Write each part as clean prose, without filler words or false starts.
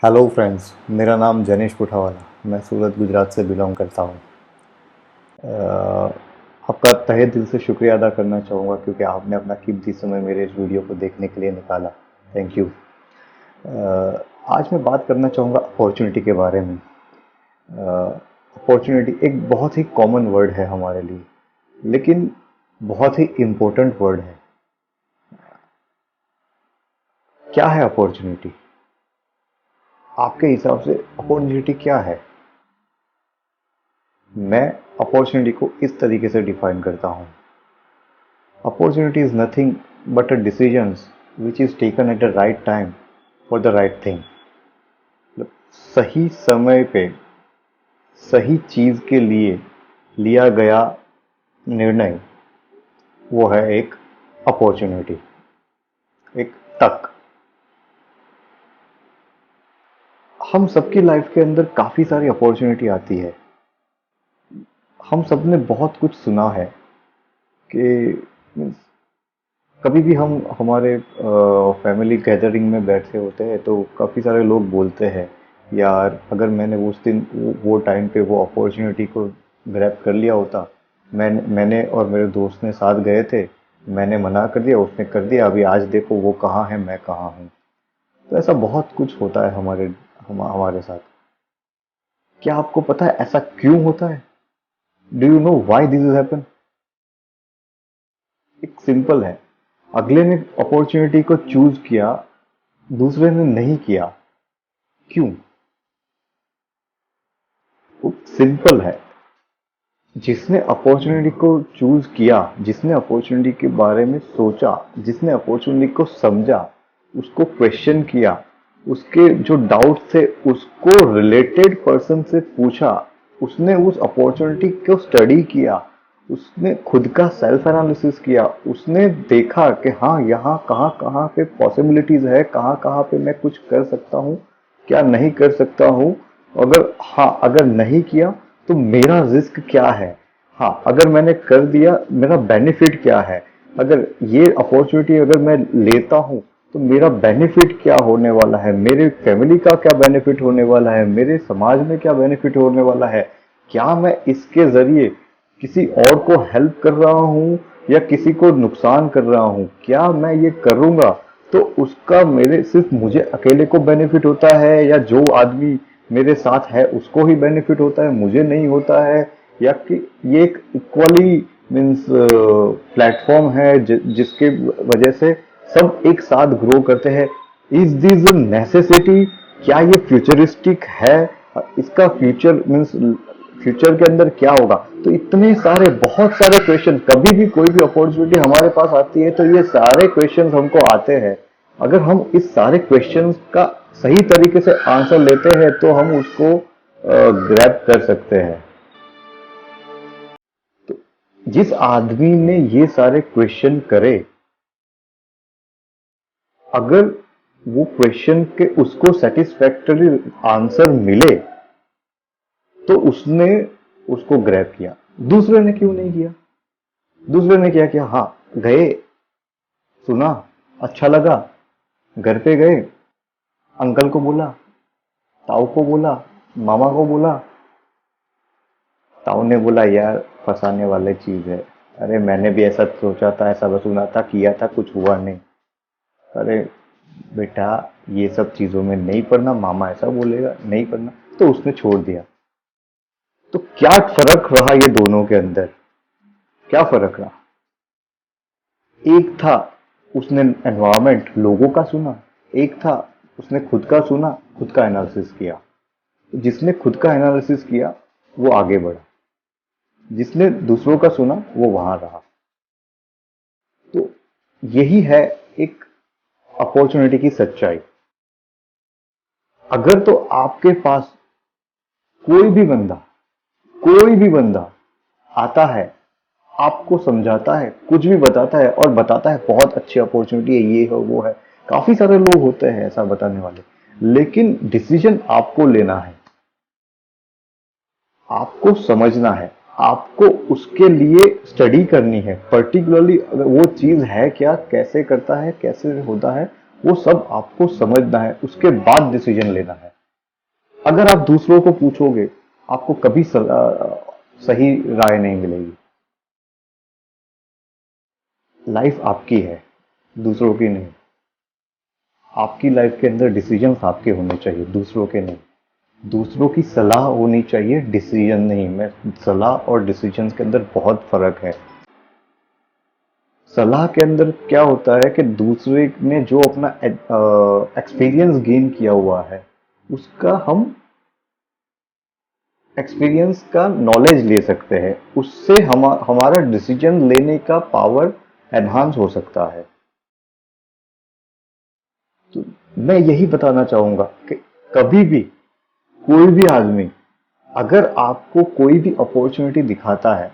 Hello friends, मेरा नाम जनेश पुठावाला। मैं सूरत गुजरात से बिलोंग करता हूँ। आपका तहे दिल से शुक्रिया अदा करना चाहूँगा क्योंकि आपने अपना कीमती समय मेरे इस वीडियो को देखने के लिए निकाला। Thank you. आज मैं बात करना चाहूँगा अपॉर्चुनिटी के बारे में। अपॉर्चुनिटी एक बहुत ही कॉमन वर्ड है हमारे लिए, लेकिन बहुत ही इम्पोर्टेंट वर्ड है। क्या है अपॉर्चुनिटी? आपके हिसाब से अपॉर्चुनिटी क्या है? मैं अपॉर्चुनिटी को इस तरीके से डिफाइन करता हूँ। Opportunity is nothing but a decisions which is taken at the right time for the right thing. सही समय पे सही चीज के लिए लिया गया निर्णय, वो है एक अपॉर्चुनिटी, एक तक। हम सबकी लाइफ के अंदर काफी सारी अपॉर्चुनिटी आती है। हम सब ने बहुत कुछ सुना है कि कभी भी हम हमारे फैमिली गैदरिंग में बैठे होते हैं तो काफ़ी सारे लोग बोलते हैं, यार अगर मैंने उस दिन वो टाइम पे वो अपॉर्चुनिटी को ग्रैब कर लिया होता। मैंने और मेरे दोस्त ने साथ गए थे, मैंने मना कर दिया, उसने कर दिया, अभी आज देखो वो कहाँ है, मैं कहाँ हूँ। तो ऐसा बहुत कुछ होता है हमारे साथ। क्या आपको पता है ऐसा क्यों होता है? Do you know why this is happen? एक सिंपल है। अगले ने अपॉर्चुनिटी को चूज किया, दूसरे ने नहीं किया। क्यों? वो सिंपल है। जिसने अपॉर्चुनिटी को चूज किया, जिसने अपॉर्चुनिटी के बारे में सोचा, जिसने अपॉर्चुनिटी को समझा, उसको क्वेश्चन किया, उसके जो डाउट थे उसको रिलेटेड पर्सन से पूछा, उसने उस अपॉर्चुनिटी को स्टडी किया, उसने खुद का सेल्फ एनालिसिस किया, उसने देखा कि हाँ यहाँ कहाँ कहाँ पे पॉसिबिलिटीज है, कहाँ कहाँ पे मैं कुछ कर सकता हूँ, क्या नहीं कर सकता हूँ। अगर नहीं किया तो मेरा रिस्क क्या है, हाँ अगर मैंने कर दिया मेरा बेनिफिट क्या है, अगर ये अपॉर्चुनिटी अगर मैं लेता हूँ तो मेरा बेनिफिट क्या होने वाला है, मेरे फैमिली का क्या बेनिफिट होने वाला है, मेरे समाज में क्या बेनिफिट होने वाला है, क्या मैं इसके जरिए किसी और को हेल्प कर रहा हूँ या किसी को नुकसान कर रहा हूँ, क्या मैं ये करूंगा तो उसका मेरे सिर्फ मुझे अकेले को बेनिफिट होता है या जो आदमी मेरे साथ है उसको ही बेनिफिट होता है, मुझे नहीं होता है, या कि ये एक इक्वली मीन्स प्लेटफॉर्म है जिसके वजह से सब एक साथ ग्रो करते हैं। Is this necessity? क्या ये फ्यूचरिस्टिक है? इसका फ्यूचर मीन्स फ्यूचर के अंदर क्या होगा? तो इतने सारे बहुत सारे क्वेश्चन, कभी भी कोई भी अपॉर्चुनिटी हमारे पास आती है तो ये सारे क्वेश्चंस हमको आते हैं। अगर हम इस सारे क्वेश्चंस का सही तरीके से आंसर लेते हैं तो हम उसको ग्रैब कर सकते हैं। तो जिस आदमी ने ये सारे क्वेश्चन करे, अगर वो क्वेश्चन के उसको सेटिस्फैक्टरी आंसर मिले तो उसने उसको ग्रैब किया। दूसरे ने क्यों नहीं किया? दूसरे ने क्या किया? हाँ, गए, सुना, अच्छा लगा, घर पे गए, अंकल को बोला, ताऊ को बोला, मामा को बोला। ताऊ ने बोला यार फंसाने वाली चीज है। अरे मैंने भी ऐसा सोचा था, ऐसा सुना था, किया था, कुछ हुआ नहीं। अरे बेटा ये सब चीजों में नहीं पड़ना, मामा ऐसा बोलेगा, नहीं पड़ना। तो उसने छोड़ दिया। तो क्या फर्क रहा ये दोनों के अंदर? क्या फर्क रहा? एक था उसने एनवायरमेंट लोगों का सुना, एक था उसने खुद का सुना, खुद का एनालिसिस किया। जिसने खुद का एनालिसिस किया वो आगे बढ़ा, जिसने दूसरों का सुना वो वहां रहा। तो यही है एक अपॉर्चुनिटी की सच्चाई। अगर तो आपके पास कोई भी बंदा कोई भी बंदा आता है, आपको समझाता है, कुछ भी बताता है और बताता है बहुत अच्छी अपॉर्चुनिटी है, ये है वो है, काफी सारे लोग होते हैं ऐसा बताने वाले, लेकिन डिसीजन आपको लेना है, आपको समझना है, आपको उसके लिए स्टडी करनी है, पर्टिकुलरली अगर वो चीज है क्या, कैसे करता है, कैसे होता है, वो सब आपको समझना है, उसके बाद डिसीजन लेना है। अगर आप दूसरों को पूछोगे, आपको कभी सही राय नहीं मिलेगी। लाइफ आपकी है, दूसरों की नहीं। आपकी लाइफ के अंदर डिसीजंस आपके होने चाहिए, दूसरों के नहीं। दूसरों की सलाह होनी चाहिए, डिसीजन नहीं। मैं सलाह और डिसीजंस के अंदर बहुत फर्क है। सलाह के अंदर क्या होता है कि दूसरे ने जो अपना एक्सपीरियंस गेन किया हुआ है, उसका हम एक्सपीरियंस का नॉलेज ले सकते हैं, उससे हमारा डिसीजन लेने का पावर एनहांस हो सकता है। तो मैं यही बताना चाहूंगा कि कभी भी कोई भी आदमी अगर आपको कोई भी अपॉर्चुनिटी दिखाता है,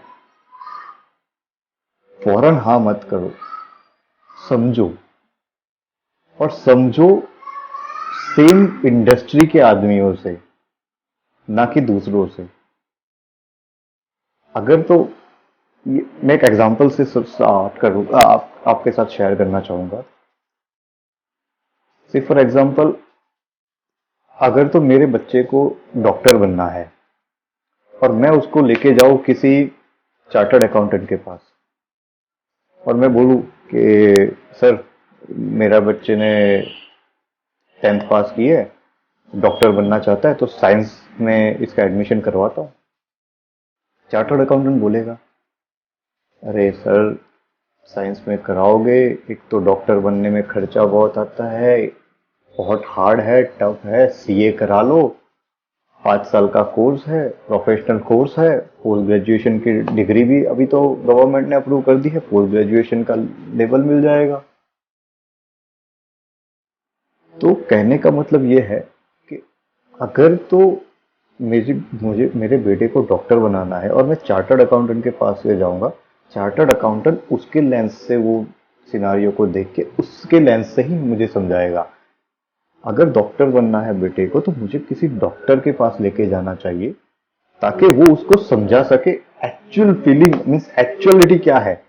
फौरन हाँ मत करो, समझो। और समझो सेम इंडस्ट्री के आदमियों से, ना कि दूसरों से। अगर तो मैं एक एग्जांपल से स्टार्ट करूंगा, आपके साथ शेयर करना चाहूंगा। सी फॉर एग्जांपल, अगर तो मेरे बच्चे को डॉक्टर बनना है और मैं उसको लेके जाऊं किसी चार्टर्ड अकाउंटेंट के पास और मैं बोलूं कि सर, मेरा बच्चे ने 10th पास की है, डॉक्टर बनना चाहता है, तो साइंस में इसका एडमिशन करवाता हूँ। चार्टर्ड अकाउंटेंट बोलेगा, अरे सर, साइंस में कराओगे, एक तो डॉक्टर बनने में खर्चा बहुत आता है, बहुत हार्ड है, टफ है, सीए करा लो, 5 साल का कोर्स है, प्रोफेशनल कोर्स है, पोस्ट ग्रेजुएशन की डिग्री भी अभी तो गवर्नमेंट ने अप्रूव कर दी है, पोस्ट ग्रेजुएशन का लेवल मिल जाएगा। तो कहने का मतलब ये है कि अगर तो मुझे मेरे बेटे को डॉक्टर बनाना है और मैं चार्टर्ड अकाउंटेंट के पास ले जाऊंगा, चार्टर्ड अकाउंटेंट उसके लेंस से वो सिनारियो को देख के उसके लेंस से ही मुझे समझाएगा। अगर डॉक्टर बनना है बेटे को, तो मुझे किसी डॉक्टर के पास लेके जाना चाहिए ताकि वो उसको समझा सके, एक्चुअल फीलिंग मीन्स एक्चुअलिटी क्या है,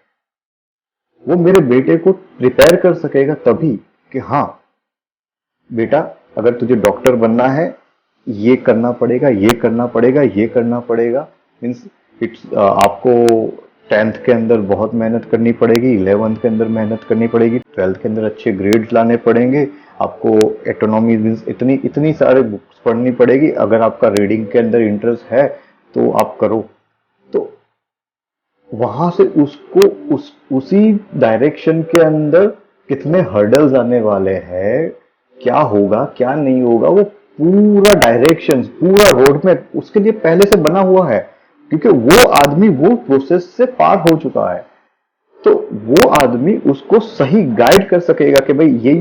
वो मेरे बेटे को प्रिपेयर कर सकेगा तभी कि हाँ बेटा, अगर तुझे डॉक्टर बनना है, ये करना पड़ेगा, ये करना पड़ेगा, ये करना पड़ेगा। मीन्स इट्स आपको 10th के अंदर बहुत मेहनत करनी पड़ेगी, 11th के अंदर मेहनत करनी पड़ेगी, 12th के अंदर अच्छे ग्रेड्स लाने पड़ेंगे, आपको इकोनॉमी मीन्स इतनी इतनी सारे बुक्स पढ़नी पड़ेगी। अगर आपका रीडिंग के अंदर इंटरेस्ट है तो आप करो। तो वहां से उसको उसी डायरेक्शन के अंदर कितने हर्डल्स आने वाले हैं, क्या होगा क्या नहीं होगा, वो पूरा डायरेक्शन, पूरा रोड मैप उसके लिए पहले से बना हुआ है, क्योंकि वो आदमी वो प्रोसेस से पार हो चुका है। तो वो आदमी उसको सही गाइड कर सकेगा कि भाई ये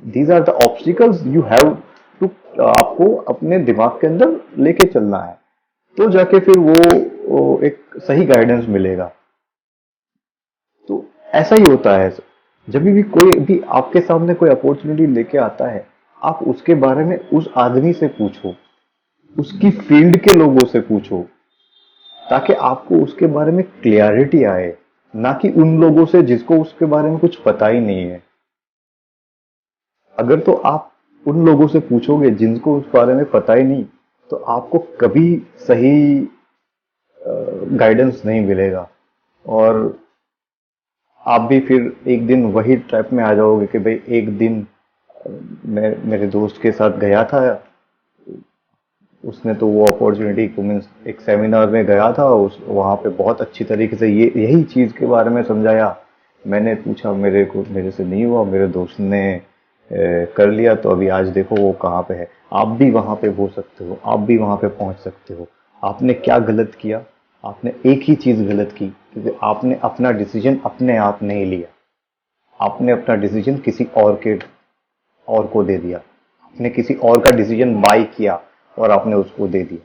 these are the obstacles you have to, आपको अपने दिमाग के अंदर लेके चलना है, तो जाके फिर वो एक सही गाइडेंस मिलेगा। तो ऐसा ही होता है, जब भी कोई भी आपके सामने कोई अपॉर्चुनिटी लेके आता है, आप उसके बारे में उस आदमी से पूछो, उसकी फील्ड के लोगों से पूछो, ताकि आपको उसके बारे में क्लियरिटी आए, ना कि उन लोगों से जिसको उसके बारे में कुछ पता ही नहीं है। अगर तो आप उन लोगों से पूछोगे जिनको उस बारे में पता ही नहीं, तो आपको कभी सही गाइडेंस नहीं मिलेगा, और आप भी फिर एक दिन वही ट्रैप में आ जाओगे कि भाई एक दिन मैं मेरे दोस्त के साथ गया था, उसने तो वो अपॉर्चुनिटी को मीन्स एक सेमिनार में गया था, उस वहाँ पे बहुत अच्छी तरीके से ये यही चीज़ के बारे में समझाया। मैंने पूछा, मेरे से नहीं हुआ, मेरे दोस्त ने कर लिया, तो अभी आज देखो वो कहाँ पे है। आप भी वहाँ पे हो सकते हो, आप भी वहाँ पे पहुँच सकते हो। आपने क्या गलत किया? आपने एक ही चीज़ गलत की, क्योंकि आपने अपना डिसीजन अपने आप नहीं लिया, आपने अपना डिसीजन किसी और को दे दिया, आपने किसी और का डिसीजन बाय किया और आपने उसको दे दिया।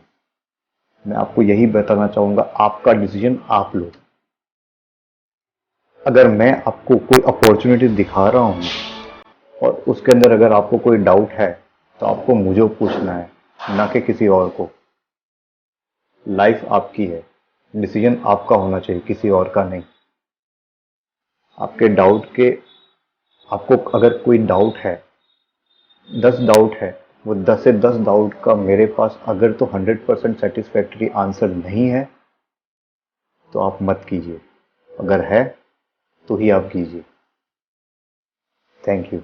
मैं आपको यही बताना चाहूंगा, आपका डिसीजन आप लो। अगर मैं आपको कोई अपॉर्चुनिटी दिखा रहा हूं और उसके अंदर अगर आपको कोई डाउट है, तो आपको मुझे पूछना है, ना कि किसी और को। लाइफ आपकी है, डिसीजन आपका होना चाहिए, किसी और का नहीं। आपके डाउट के आपको अगर कोई डाउट है, 10 डाउट है, वो 10 से 10 डाउट का मेरे पास अगर तो 100% सेटिस्फैक्ट्री आंसर नहीं है तो आप मत कीजिए, अगर है तो ही आप कीजिए। Thank you.